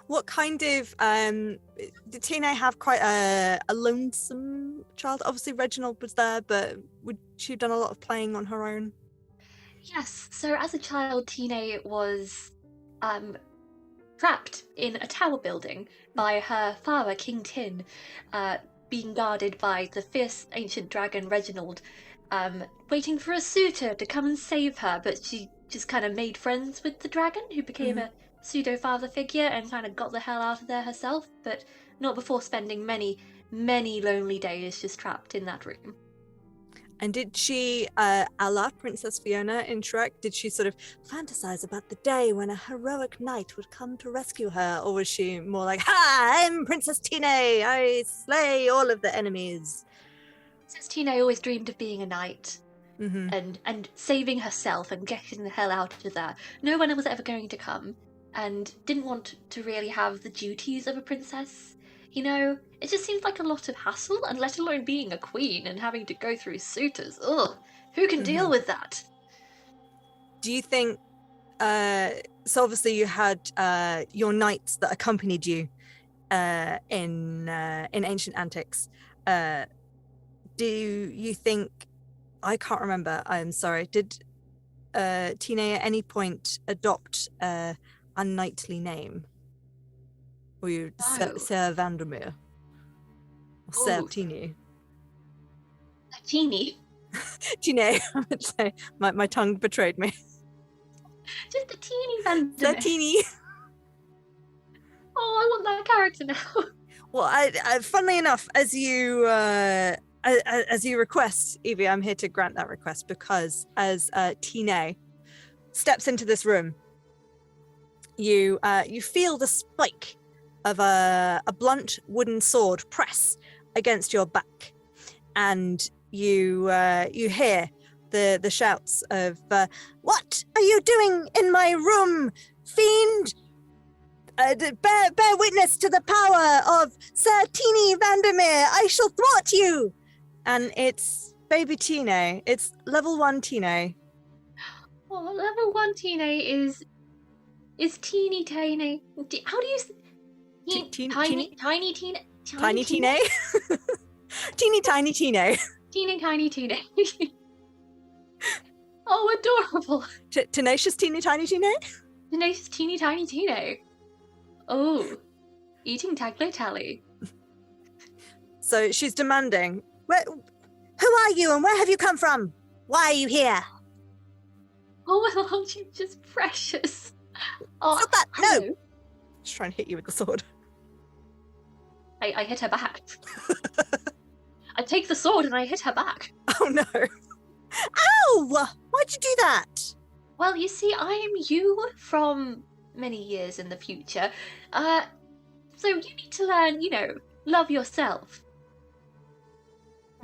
What kind of did Tina have quite a lonesome child? Obviously Reginald was there, but would she have done a lot of playing on her own? Yes, so as a child Tina was trapped in a tower building by her father King Tin, being guarded by the fierce ancient dragon Reginald, waiting for a suitor to come and save her, but she just kind of made friends with the dragon, who became a pseudo-father figure and kind of got the hell out of there herself, but not before spending many, many lonely days just trapped in that room. And did she, a la Princess Fiona in Shrek, did she sort of fantasize about the day when a heroic knight would come to rescue her? Or was she more like, ha, I'm Princess Tine, I slay all of the enemies? Princess Tine always dreamed of being a knight and saving herself and getting the hell out of there. No one was ever going to come, and didn't want to really have the duties of a princess. You know, it just seems like a lot of hassle, and let alone being a queen and having to go through suitors. Ugh, who can deal with that? Do you think, so obviously you had your knights that accompanied you in Ancient Antics. Do you think, I can't remember, I'm sorry, did Tina at any point adopt a knightly name? Or you Sir Wandemeer? Or Sir Tini? Teeny. Tine, I would say. My tongue betrayed me. Just a teeny Wandemeer. Sir Tini. Oh, I want that character now. Well, I funnily enough, as you request, Evey, I'm here to grant that request, because as Tine steps into this room, you feel the spike of a blunt wooden sword press against your back, and you hear the shouts of "What are you doing in my room, fiend? Bear witness to the power of Sir Tini Wandemeer. I shall thwart you." And it's baby Tine. It's level 1 Tine. Oh, level 1 Tine is teeny tiny. How do you? Tiny Tine. Tiny Tine. Teeny tiny Tine. Teeny tiny Tine. Oh, adorable. Tenacious teeny tiny Tine. Tenacious teeny tiny Tine. Oh, eating tagle tally. So she's demanding, Who are you and where have you come from? Why are you here? Oh, well, aren't you just precious? Oh, Stop that! hello. No! Just trying to hit you with the sword. I hit her back. I take the sword and I hit her back. Oh no! Ow! Why'd you do that? Well, you see, I am you from many years in the future. So you need to learn, love yourself.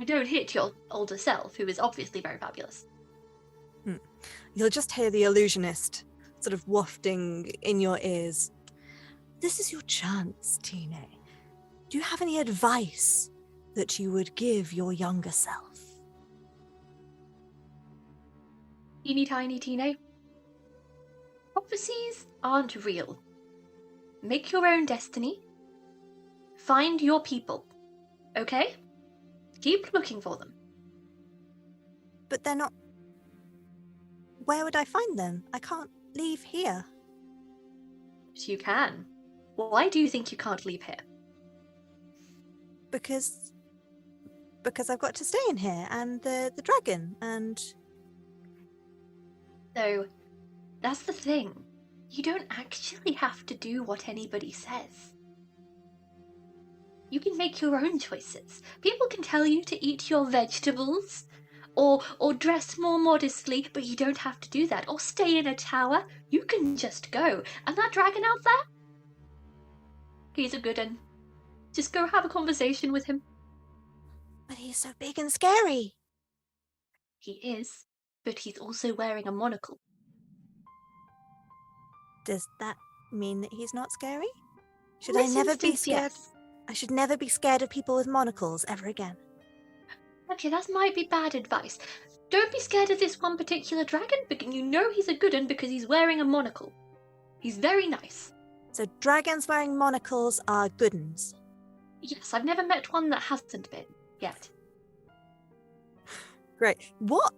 I don't hit your older self, who is obviously very fabulous. You'll just hear the illusionist sort of wafting in your ears. This is your chance, Tine. Do you have any advice that you would give your younger self? Teeny tiny Tine. Prophecies aren't real. Make your own destiny. Find your people. Okay? Keep looking for them. But they're not... Where would I find them? I can't leave here. But you can. Why do you think you can't leave here? Because I've got to stay in here, and the dragon, and... So, that's the thing. You don't actually have to do what anybody says. You can make your own choices. People can tell you to eat your vegetables, or dress more modestly, but you don't have to do that. Or stay in a tower. You can just go. And that dragon out there? He's a good one. Just go have a conversation with him. But he's so big and scary. He is, but he's also wearing a monocle. Does that mean that he's not scary? Should In I this never be instance, scared? yes. I should never be scared of people with monocles ever again. Okay, that might be bad advice. Don't be scared of this one particular dragon, because you know he's a good one because he's wearing a monocle. He's very nice. So dragons wearing monocles are good uns. Yes, I've never met one that hasn't been yet. Great. What?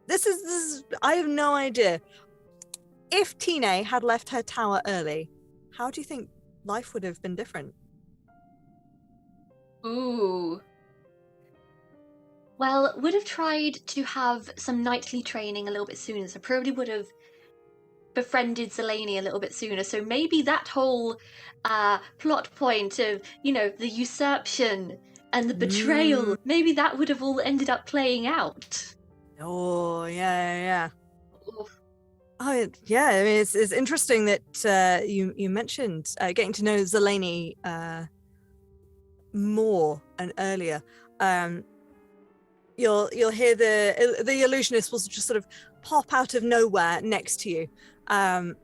This is. I have no idea. If Tine had left her tower early, how do you think life would have been different? Ooh. Well, would have tried to have some knightly training a little bit sooner, so probably would have befriended Zeleny a little bit sooner, so maybe that whole plot point of, the usurpation and the betrayal, maybe that would have all ended up playing out. Oh, yeah. Oof. Oh, yeah. I mean, it's interesting that you mentioned getting to know Zeleny more and earlier. You'll hear the illusionist will just sort of pop out of nowhere next to you. Oh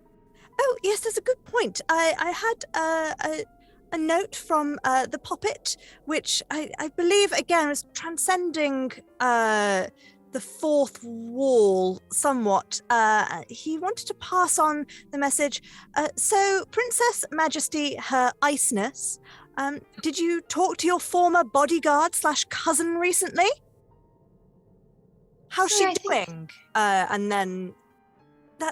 yes, that's a good point. I had a note from the puppet, which I believe again was transcending the fourth wall somewhat. He wanted to pass on the message. So, Princess Majesty, Her Iceness, did you talk to your former bodyguard / cousin recently? How's she doing? And then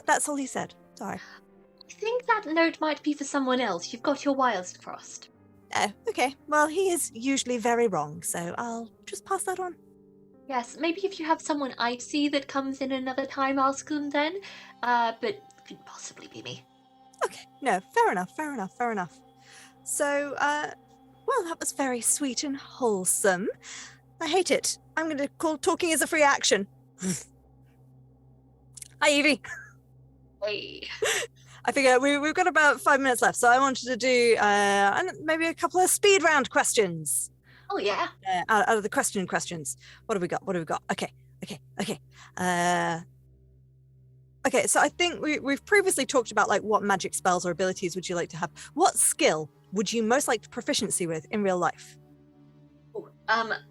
that's all he said. Sorry. I think that note might be for someone else. You've got your wires crossed. Oh, okay. Well, he is usually very wrong, so I'll just pass that on. Yes, maybe if you have someone icy that comes in another time, ask them then. But it couldn't possibly be me. Okay, no, fair enough. So, well, that was very sweet and wholesome. I hate it. I'm going to call talking as a free action. Hi, Evey. Hey. I figure we've got about 5 minutes left, so I wanted to do maybe a couple of speed round questions. Oh, yeah. Out of the questions. What have we got? Okay. Okay, so I think we've previously talked about like what magic spells or abilities would you like to have. What skill would you most like proficiency with in real life?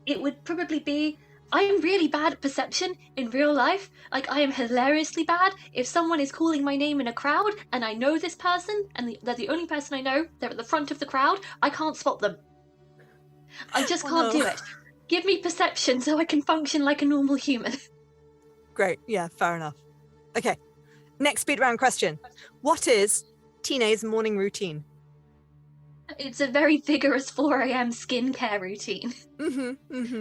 It would probably be, I am really bad at perception in real life. Like, I am hilariously bad. If someone is calling my name in a crowd and I know this person and they're the only person I know, they're at the front of the crowd, I can't spot them. I just can't do it. Give me perception so I can function like a normal human. Great. Yeah, fair enough. Okay. Next speed round question. What is Tine's morning routine? It's a very vigorous 4 a.m. skincare routine.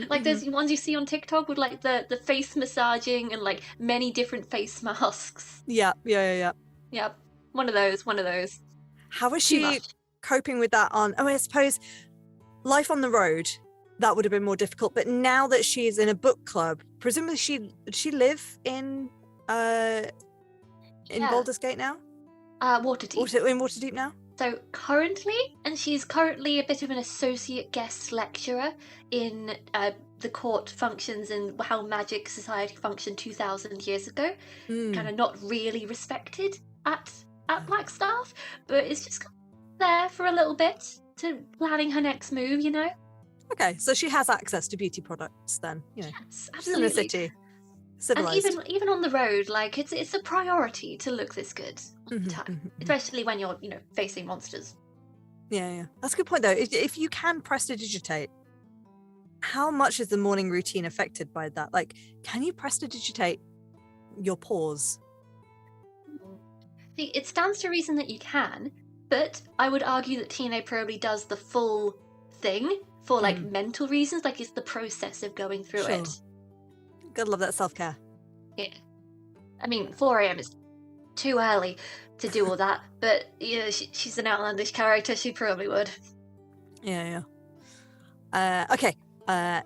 Like those ones you see on TikTok with like the face massaging and like many different face masks. Yeah. Yep. One of those. How is Too she much. coping with that on, I suppose life on the road, that would have been more difficult, but now that she's in a book club, presumably she live in Yeah. Baldur's Gate now? Waterdeep. In Waterdeep now? So she's currently a bit of an associate guest lecturer in the court functions and how magic society functioned 2,000 years ago. Kind of not really respected at Blackstaff, but it's just there for a little bit to planning her next move, you know? Okay, so she has access to beauty products then, you know. Yes, She's in the absolutely. city, civilized. And even on the road, like it's a priority to look this good all the time, especially when you're facing monsters. Yeah, that's a good point though. If you can prestidigitate, how much is the morning routine affected by that? Like, can you prestidigitate your pores? See, it stands to reason that you can, but I would argue that Tine probably does the full thing for like mental reasons, like it's the process of going through it. Gotta love that self-care. Yeah. I mean, 4 a.m. is too early to do all that, but she's an outlandish character, she probably would. Yeah. Okay,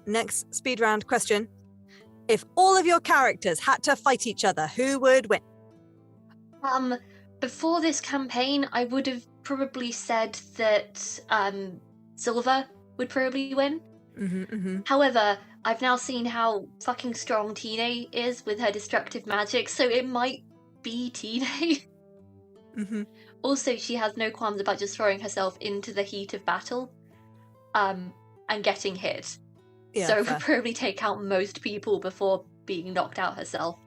next speed round question. If all of your characters had to fight each other, who would win? Before this campaign, I would have probably said that Silver would probably win. However, I've now seen how fucking strong Tine is with her destructive magic, so it might be Tine. Also, she has no qualms about just throwing herself into the heat of battle and getting hit. Yeah, so would probably take out most people before being knocked out herself.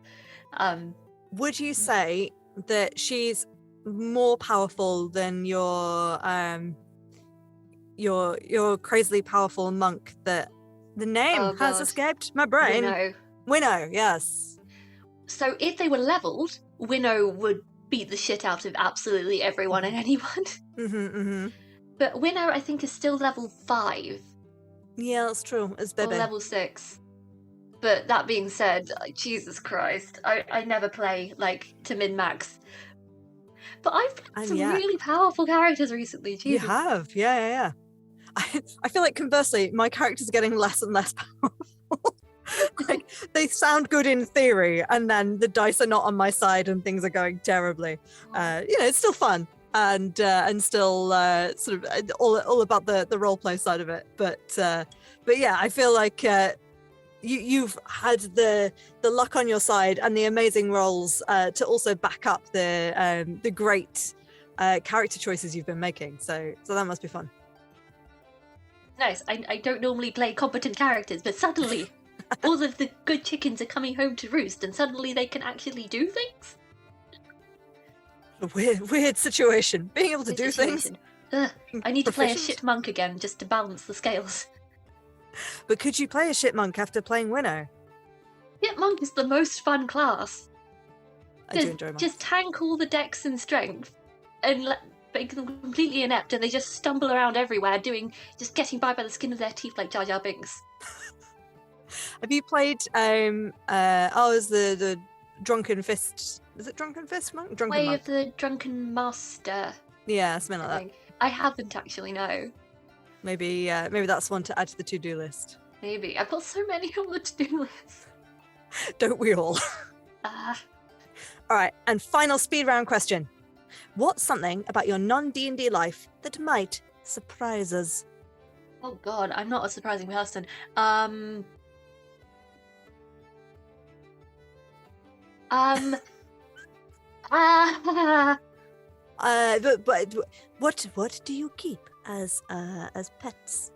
Would you say that she's more powerful than your crazily powerful monk that the name has escaped my brain? Winnow, yes. So if they were leveled, Winnow would beat the shit out of absolutely everyone and anyone. But Winnow, I think, is still level 5. Yeah, that's true. It's Bebe. Or level 6. But that being said, Jesus Christ, I never play like to min-max. But I've played some really powerful characters recently. Jesus. You have, yeah. I feel like conversely, my characters are getting less and less powerful. Like they sound good in theory, and then the dice are not on my side, and things are going terribly. It's still fun and still sort of all about the role play side of it. But yeah, I feel like you've had the luck on your side and the amazing rolls to also back up the great character choices you've been making. So that must be fun. Nice. I don't normally play competent characters, but suddenly all of the good chickens are coming home to roost, and suddenly they can actually do things. A weird situation. Being able to do things. I need to play a shit monk again just to balance the scales. But could you play a shit monk after playing Winnow? Shit monk is the most fun class. I do enjoy monks. Just tank all the dex and strength and make them completely inept, and they just stumble around everywhere, just getting by the skin of their teeth like Jar Jar Binks. Have you played is the Drunken Fist? Is it Drunken Fist monk? Way of the Drunken Master. Yeah, something like that. I haven't actually, no. Maybe that's one to add to the to-do list. Maybe. I've got so many on the to-do list. Don't we all? All right, and final speed round question. What's something about your non-D&D life that might surprise us? Oh god, I'm not a surprising person. But what do you keep as pets?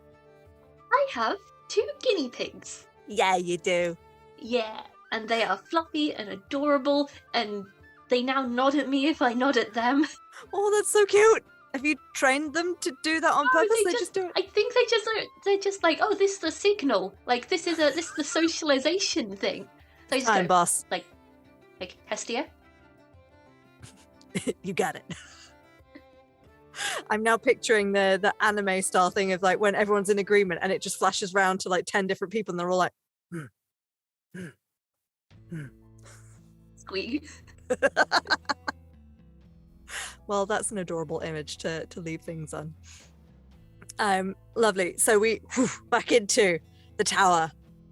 I have 2 guinea pigs. Yeah, you do. Yeah, and they are fluffy and adorable, and they now nod at me if I nod at them. Oh, that's so cute. Have you trained them to do that on purpose? They just do it. I think they're just like, oh, this is a signal. Like this is the socialization thing. So I just Time, go, boss. Like Hestia. You got it. I'm now picturing the anime style thing of like when everyone's in agreement and it just flashes around to like 10 different people and they're all like, Squeak. Well, that's an adorable image to leave things on. Lovely. So we back into the tower.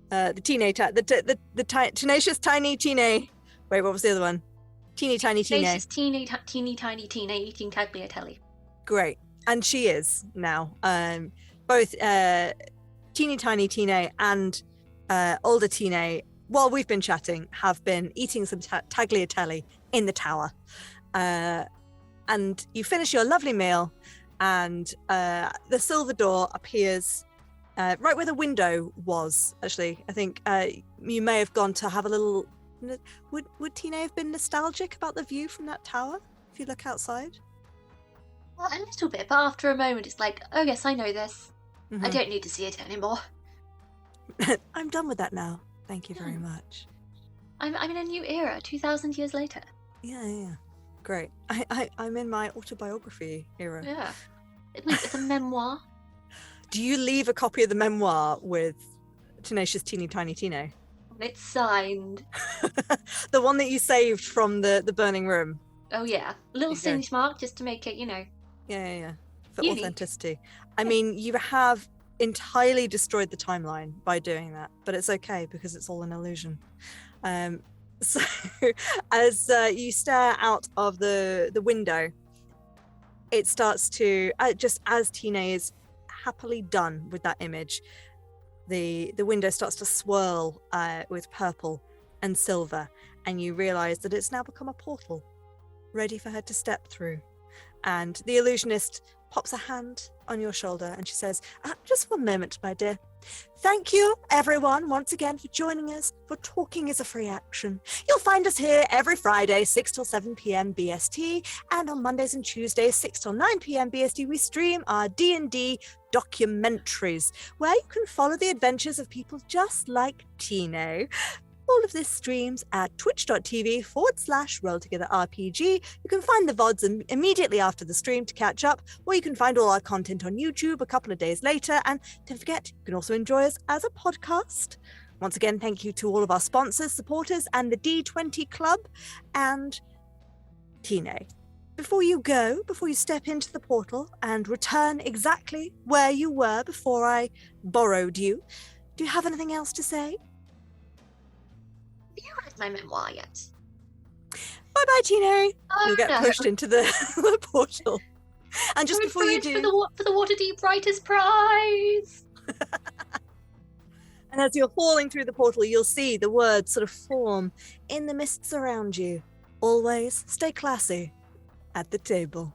The tenacious tiny Tine. Wait, what was the other one? Teeny tiny Tine. Tenacious teeny tiny Tine eating tagliatelle. Great. And she is now. Both teeny tiny Tine and older Tine, while we've been chatting, have been eating some tagliatelle in the tower. And you finish your lovely meal, and the silver door appears right where the window was. Actually, I think you may have gone to have a little. Would Tina have been nostalgic about the view from that tower if you look outside? Well, a little bit, but after a moment, it's like, oh yes, I know this. Mm-hmm. I don't need to see it anymore. I'm done with that now. Thank you very much. I'm in a new era, 2,000 years later. Yeah. Great. I'm in my autobiography era. Yeah. It's a memoir. Do you leave a copy of the memoir with Tenacious Teeny Tiny Tine? It's signed. The one that you saved from the burning room. Oh yeah. A little singe mark just to make it, Yeah. For unique. Authenticity. I mean, you have entirely destroyed the timeline by doing that, but it's okay because it's all an illusion. So as you stare out of the window, it starts to, just as Tina is happily done with that image, the window starts to swirl with purple and silver, and you realize that it's now become a portal ready for her to step through. And the illusionist pops a hand on your shoulder and she says, just 1 moment, my dear. Thank you, everyone, once again for joining us for Talking is a Free Action. You'll find us here every Friday, 6 till 7 p.m. BST, and on Mondays and Tuesdays, 6 till 9 p.m. BST, we stream our D&D documentaries, where you can follow the adventures of people just like Tino. All of this streams at twitch.tv/RollTogetherRPG. You can find the VODs immediately after the stream to catch up, or you can find all our content on YouTube a couple of days later. And don't forget, you can also enjoy us as a podcast. Once again, thank you to all of our sponsors, supporters, and the D20 Club. And Tine, before you step into the portal and return exactly where you were before I borrowed you, do you have anything else to say? Have you read my memoir yet? Bye-bye, Tino. Oh, You'll get pushed into the portal. And just before you do... For the Waterdeep Writers' Prize! And as you're falling through the portal, you'll see the words sort of form in the mists around you. Always stay classy at the table.